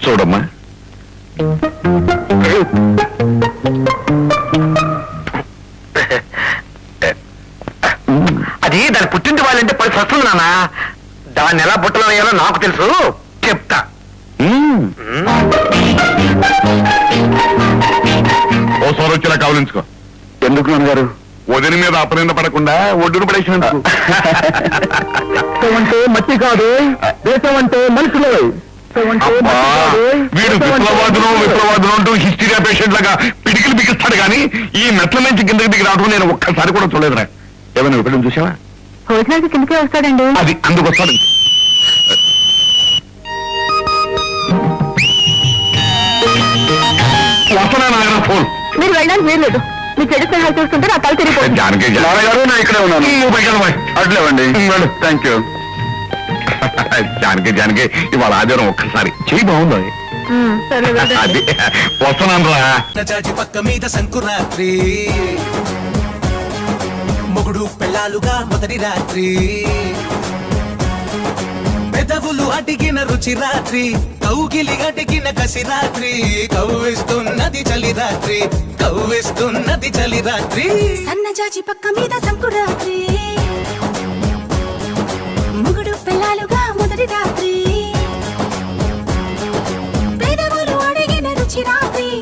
చూడమ్మా, అది దాని పుట్టింటి వాళ్ళంటే 10 వస్తుంది నాన్న. దాన్ని ఎలా బుట్టలో వేయాలో నాకు తెలుసు, చెప్తా. ఓసారి వచ్చేలా కావలించుకో. ఎందుకు నాన్నగారు? వదిన మీద అపనింద పడకుండా ఒడ్డును పడేసినందుకు. అంటే మట్టి కాదు, దేశం అంటే మనుషులు. వీడు విప్లవాదులు అంటూ హిస్టీరియా పేషెంట్ లాగా పిడికిలు బిగిస్తాడు కానీ ఈ మెట్ల నుంచి కిందకి దిగి రావడం నేను ఒక్కసారి కూడా చూడలేదురా. ఏమైనా విపడం చూసావా? భోజనానికి కిందకే వస్తాడండి. అది అందుకు వస్తాడు. వస్తున్నా నాయన ఫోన్. మీరు వెళ్ళడానికి వీలు లేదు. మీ చెడు సహాయం చూస్తుంటే నా తల తిరిగిపోతుంది. జానకి నాన్నగారు నేను ఇక్కడే ఉన్నాను. అట్లేవండి. Thank you. జానకి ఇవాళ ఆదివారం ఒక్కసారి చెయ్యి బాగుంది. సరే వెళ్ళండి. అది వస్తున్నాను రా. చాచి పక్క మీద సంకురాత్రి, మొగుడు పెళ్ళాలుగా మొదటి రాత్రి, పెదవులు అడిగిన రుచి రాత్రి, కౌగిలి అడిగిన కసి రాత్రి, కవ్విస్తున్నది చలి రాత్రి, కవ్విస్తున్నది చలి రాత్రి. సన్నజాజి పక్క మీద సంకురాత్రి.